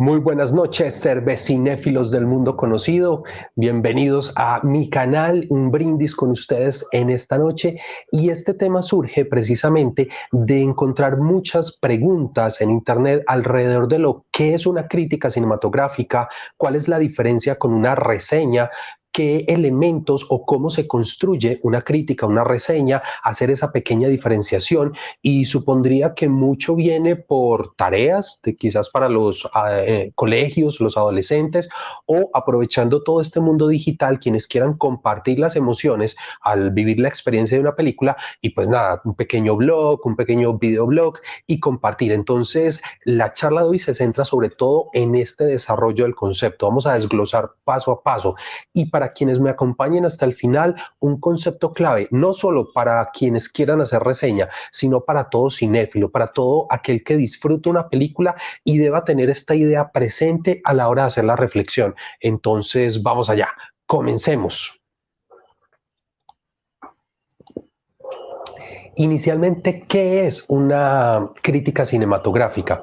Muy buenas noches, cervecinéfilos del mundo conocido. Bienvenidos a mi canal, un brindis con ustedes en esta noche. Y este tema surge precisamente de encontrar muchas preguntas en internet alrededor de lo que es una crítica cinematográfica, cuál es la diferencia con una reseña, qué elementos o cómo se construye una crítica, una reseña, hacer esa pequeña diferenciación y supondría que mucho viene por tareas, quizás para los colegios, los adolescentes, o aprovechando todo este mundo digital, quienes quieran compartir las emociones al vivir la experiencia de una película y pues nada, un pequeño blog, un pequeño videoblog y compartir. Entonces, la charla de hoy se centra sobre todo en este desarrollo del concepto. Vamos a desglosar paso a paso y para quienes me acompañen hasta el final, un concepto clave, no solo para quienes quieran hacer reseña, sino para todo cinéfilo, para todo aquel que disfruta una película y deba tener esta idea presente a la hora de hacer la reflexión. Entonces, vamos allá, comencemos. Inicialmente, ¿qué es una crítica cinematográfica?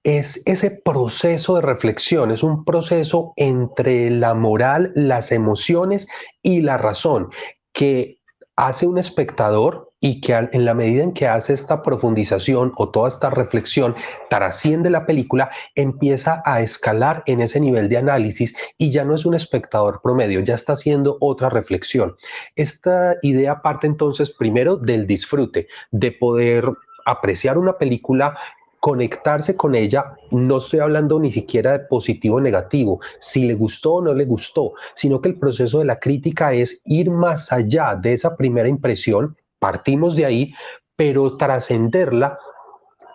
Es ese proceso de reflexión, es un proceso entre la moral, las emociones y la razón que hace un espectador y que en la medida en que hace esta profundización o toda esta reflexión trasciende la película, empieza a escalar en ese nivel de análisis y ya no es un espectador promedio, ya está haciendo otra reflexión. Esta idea parte entonces primero del disfrute, de poder apreciar una película, conectarse con ella. No estoy hablando ni siquiera de positivo o negativo, si le gustó o no le gustó, sino que el proceso de la crítica es ir más allá de esa primera impresión, partimos de ahí, pero trascenderla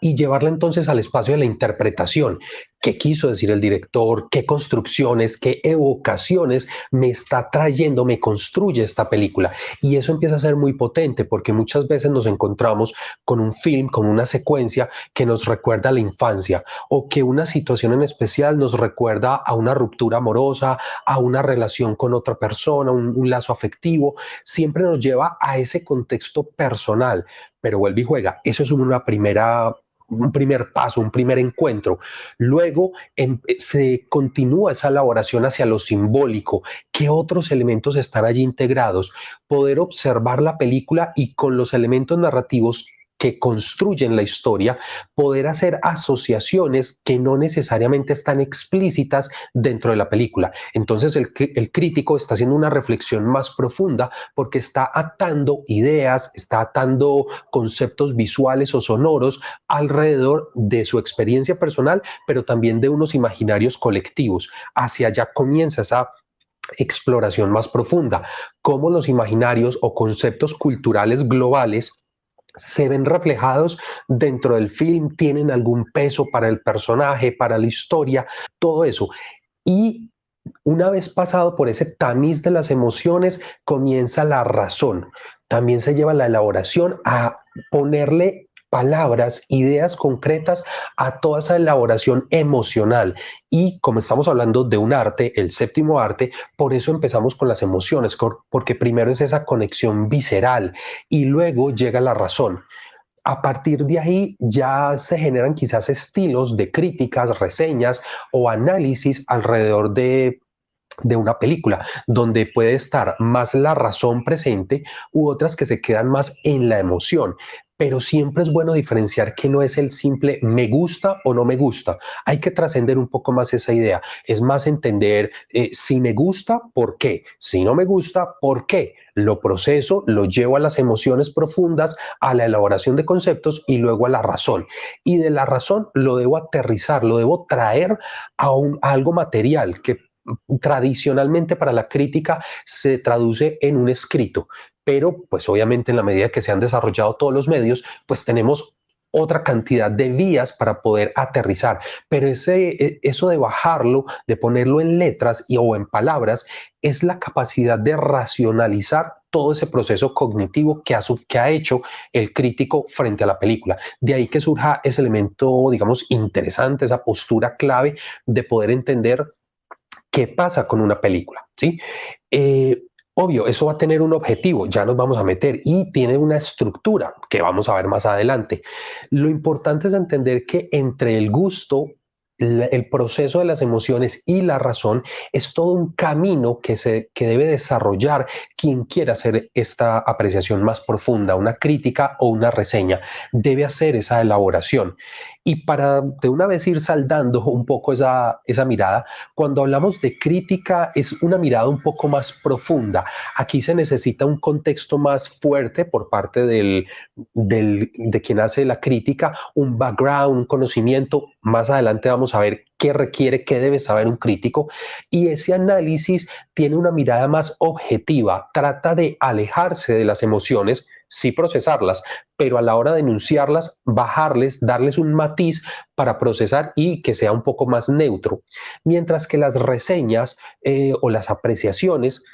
y llevarla entonces al espacio de la interpretación. ¿Qué quiso decir el director? ¿Qué construcciones, qué evocaciones me está trayendo, me construye esta película? Y eso empieza a ser muy potente porque muchas veces nos encontramos con un film, con una secuencia que nos recuerda a la infancia o que una situación en especial nos recuerda a una ruptura amorosa, a una relación con otra persona, un lazo afectivo. Siempre nos lleva a ese contexto personal, pero vuelve y juega. Eso es un primer paso, un primer encuentro. Luego se continúa esa elaboración hacia lo simbólico. ¿Qué otros elementos están allí integrados? Poder observar la película y con los elementos narrativos que construyen la historia, poder hacer asociaciones que no necesariamente están explícitas dentro de la película. Entonces el crítico está haciendo una reflexión más profunda porque está atando ideas, está atando conceptos visuales o sonoros alrededor de su experiencia personal, pero también de unos imaginarios colectivos. Hacia allá comienza esa exploración más profunda, cómo los imaginarios o conceptos culturales globales se ven reflejados dentro del film, tienen algún peso para el personaje, para la historia, todo eso. Y una vez pasado por ese tamiz de las emociones, comienza la razón. También se lleva la elaboración a ponerle palabras, ideas concretas a toda esa elaboración emocional. Y como estamos hablando de un arte, el séptimo arte, por eso empezamos con las emociones, porque primero es esa conexión visceral y luego llega la razón. A partir de ahí ya se generan quizás estilos de críticas, reseñas o análisis alrededor de una película, donde puede estar más la razón presente u otras que se quedan más en la emoción. Pero siempre es bueno diferenciar que no es el simple me gusta o no me gusta. Hay que trascender un poco más esa idea. Es más entender si me gusta, ¿por qué? Si no me gusta, ¿por qué? Lo proceso, lo llevo a las emociones profundas, a la elaboración de conceptos y luego a la razón. Y de la razón lo debo aterrizar, lo debo traer a algo material que tradicionalmente para la crítica se traduce en un escrito, pero pues obviamente en la medida que se han desarrollado todos los medios, pues tenemos otra cantidad de vías para poder aterrizar, pero eso de bajarlo, de ponerlo en letras o en palabras, es la capacidad de racionalizar todo ese proceso cognitivo que ha hecho el crítico frente a la película. De ahí que surja ese elemento, digamos, interesante, esa postura clave de poder entender qué pasa con una película, ¿sí? Obvio, eso va a tener un objetivo, ya nos vamos a meter, y tiene una estructura que vamos a ver más adelante. Lo importante es entender que entre el gusto el proceso de las emociones y la razón es todo un camino que debe desarrollar quien quiera hacer esta apreciación más profunda, una crítica o una reseña, debe hacer esa elaboración. Y para de una vez ir saldando un poco esa mirada, cuando hablamos de crítica es una mirada un poco más profunda. Aquí se necesita un contexto más fuerte por parte de quien hace la crítica, un background, un conocimiento. Más adelante vamos a ver qué requiere, qué debe saber un crítico. Y ese análisis tiene una mirada más objetiva, trata de alejarse de las emociones, sí procesarlas, pero a la hora de enunciarlas, bajarles, darles un matiz para procesar y que sea un poco más neutro. Mientras que las reseñas o las apreciaciones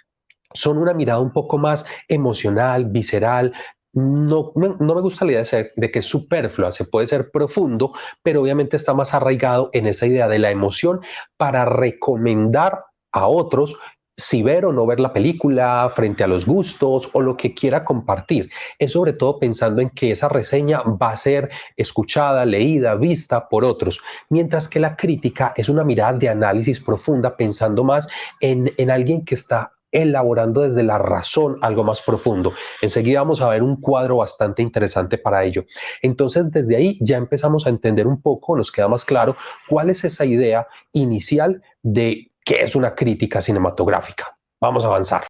son una mirada un poco más emocional, visceral. No me gusta la idea de que es superflua, se puede ser profundo, pero obviamente está más arraigado en esa idea de la emoción para recomendar a otros si ver o no ver la película, frente a los gustos o lo que quiera compartir. Es sobre todo pensando en que esa reseña va a ser escuchada, leída, vista por otros, mientras que la crítica es una mirada de análisis profunda, pensando más en alguien que está elaborando desde la razón algo más profundo. Enseguida vamos a ver un cuadro bastante interesante para ello. Entonces, desde ahí ya empezamos a entender un poco, nos queda más claro cuál es esa idea inicial de qué es una crítica cinematográfica. Vamos a avanzar.